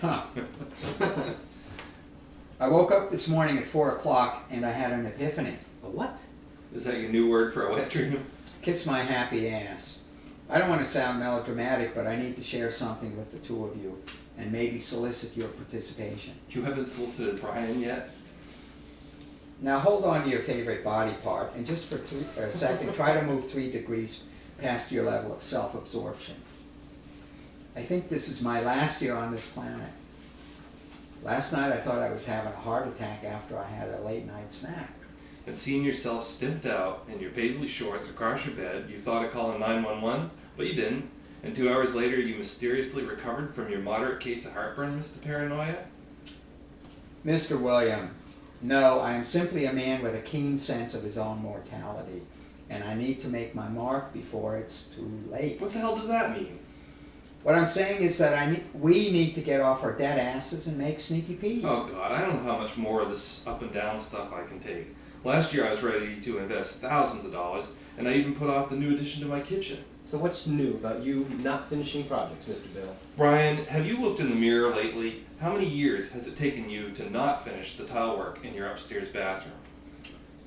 Huh. I woke up this morning at 4 o'clock and I had an epiphany. A what? Is that your new word for a wet dream? Kiss my happy ass. I don't want to sound melodramatic, but I need to share something with the two of you and maybe solicit your participation. You haven't solicited Brian yet? Now hold on to your favorite body part and just for a second try to move 3 degrees past your level of self-absorption. I think this is my last year on this planet. Last night I thought I was having a heart attack after I had a late night snack. And seeing yourself stiffed out in your paisley shorts across your bed, you thought of calling 911, but you didn't. And 2 hours later, you mysteriously recovered from your moderate case of heartburn, Mr. Paranoia? Mr. William, no, I am simply a man with a keen sense of his own mortality, and I need to make my mark before it's too late. What the hell does that mean? What I'm saying is that we need to get off our dead asses and make Sneaky Pete. Oh God, I don't know how much more of this up and down stuff I can take. Last year I was ready to invest thousands of dollars, and I even put off the new addition to my kitchen. So what's new about you not finishing projects, Mr. Bill? Brian, have you looked in the mirror lately? How many years has it taken you to not finish the tile work in your upstairs bathroom?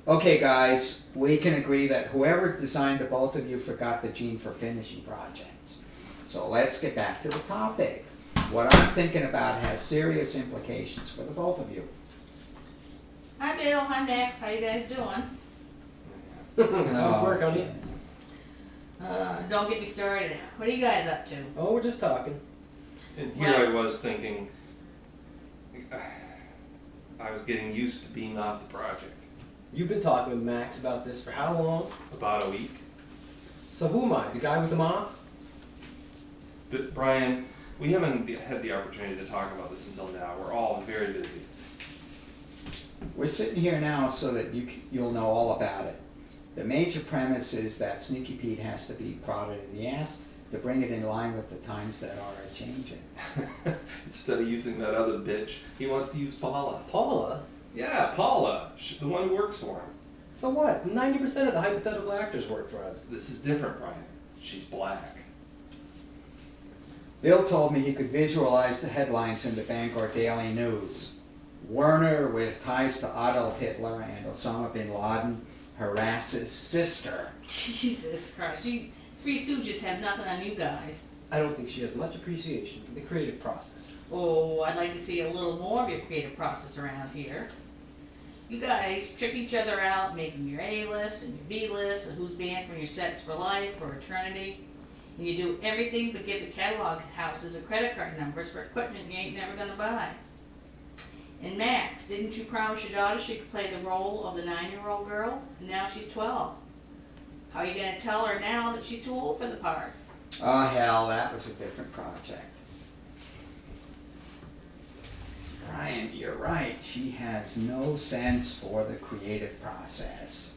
Okay guys, we can agree that whoever designed the both of you forgot the gene for finishing projects. So let's get back to the topic. What I'm thinking about has serious implications for the both of you. Hi Bill, hi Max, how you guys doing? How's work, honey? Don't get me started. What are you guys up to? Oh, we're just talking. And here I was thinking, I was getting used to being off the project. You've been talking with Max about this for how long? About a week. So who am I, the guy with the mop? But Brian, we haven't had the opportunity to talk about this until now. We're all very busy. We're sitting here now so that you'll know all about it. The major premise is that Sneaky Pete has to be prodded in the ass to bring it in line with the times that are a-changing. Instead of using that other bitch, he wants to use Paula. Paula? Yeah, Paula, the one who works for him. So what? 90% of the hypothetical actors work for us. This is different, Brian. She's black. Bill told me he could visualize the headlines in the Bangor Daily News. Werner with ties to Adolf Hitler and Osama bin Laden harasses sister. Jesus Christ, you Three Stooges have nothing on you guys. I don't think she has much appreciation for the creative process. Oh, I'd like to see a little more of your creative process around here. You guys trip each other out, making your A-list and your B-list, and who's banned from your sets for life or eternity. And you do everything but give the catalog houses a credit card numbers for equipment you ain't never gonna buy. And Max, didn't you promise your daughter she could play the role of the 9-year-old girl? And now she's 12. How are you gonna tell her now that she's too old for the part? Oh hell, that was a different project. Brian, you're right. She has no sense for the creative process.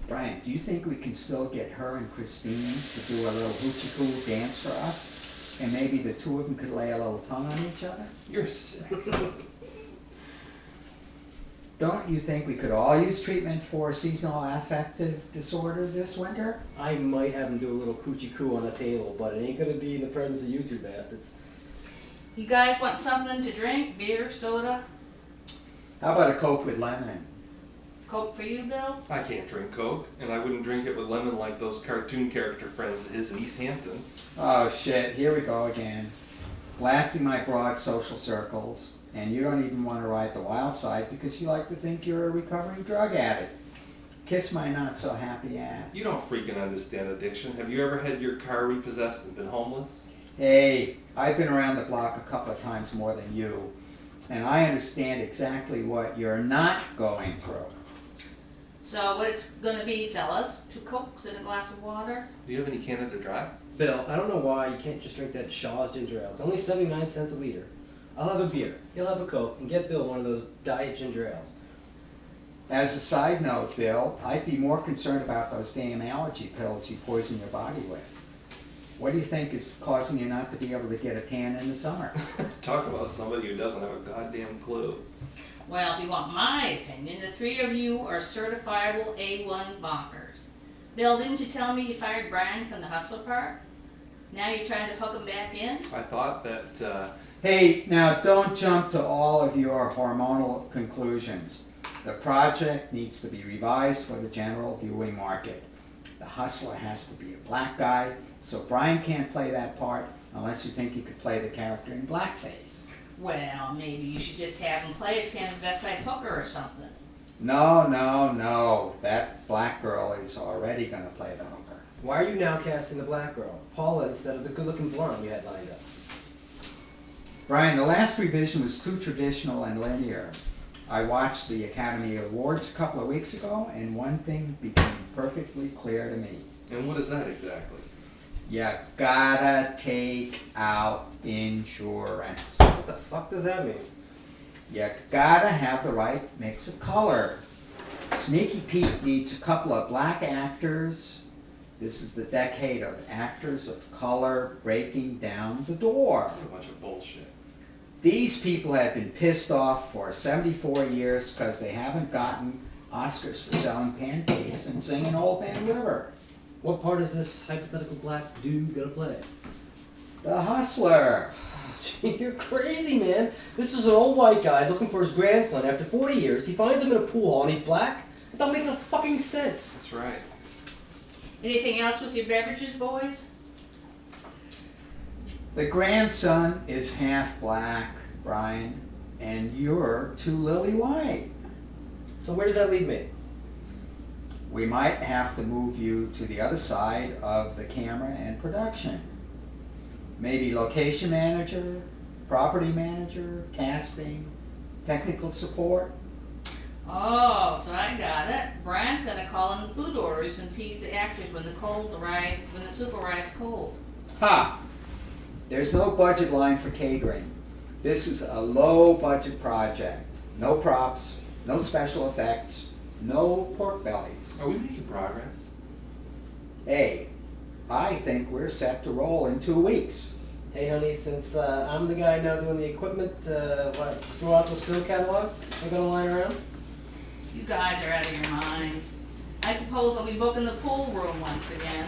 Brian, do you think we can still get her and Christine to do a little hoochie coo dance for us? And maybe the two of them could lay a little tongue on each other? You're sick. Don't you think we could all use treatment for seasonal affective disorder this winter? I might have him do a little coochie coo on the table, but it ain't gonna be in the presence of you two bastards. You guys want something to drink? Beer, soda? How about a Coke with lemon? Coke for you, Bill? I can't drink Coke, and I wouldn't drink it with lemon like those cartoon character friends of his in East Hampton. Oh shit, here we go again. Blasting my broad social circles, and you don't even want to ride the wild side because you like to think you're a recovering drug addict. Kiss my not so happy ass. You don't freaking understand addiction. Have you ever had your car repossessed and been homeless? Hey, I've been around the block a couple of times more than you, and I understand exactly what you're not going through. So what it's gonna be, fellas? 2 Cokes and a glass of water? Do you have any Canada Dry? Bill, I don't know why you can't just drink that Shaw's ginger ale. It's only 79 cents a liter. I'll have a beer, he'll have a Coke, and get Bill one of those diet ginger ales. As a side note, Bill, I'd be more concerned about those damn allergy pills you poison your body with. What do you think is causing you not to be able to get a tan in the summer? Talk about somebody who doesn't have a goddamn clue. Well, if you want my opinion, the 3 of you are certifiable A1 bonkers. Bill, didn't you tell me you fired Brian from the hustler part? Now you're trying to hook him back in? I thought that Hey, now don't jump to all of your hormonal conclusions. The project needs to be revised for the general viewing market. The hustler has to be a black guy, so Brian can't play that part unless you think he could play the character in blackface. Well, maybe you should just have him play a transvestite hooker or something. No. That black girl is already gonna play the hooker. Why are you now casting the black girl, Paula, instead of the good-looking blonde you had lined up? Brian, the last revision was too traditional and linear. I watched the Academy Awards a couple of weeks ago, and one thing became perfectly clear to me. And what is that exactly? You gotta take out insurance. What the fuck does that mean? You gotta have the right mix of color. Sneaky Pete needs a couple of black actors. This is the decade of actors of color breaking down the door. What a bunch of bullshit. These people have been pissed off for 74 years because they haven't gotten Oscars for selling pancakes and singing Old Man River. What part is this hypothetical black dude gonna play? The hustler. You're crazy, man. This is an old white guy looking for his grandson. After 40 years, he finds him in a pool hall and he's black? That don't make no fucking sense. That's right. Anything else with your beverages, boys? The grandson is half black, Brian, and you're too lily white. So where does that leave me? We might have to move you to the other side of the camera and production. Maybe location manager, property manager, casting, technical support. Oh, so I got it. Brian's gonna call in the food orders and tease the actors when the soup arrives cold. Ha! There's no budget line for catering. This is a low budget project. No props, no special effects, no pork bellies. Are we making progress? Hey, I think we're set to roll in 2 weeks. Hey, honey, since I'm the guy now doing the equipment, throw out those film catalogs? They're gonna lie around? You guys are out of your minds. I suppose I'll be booking the pool room once again.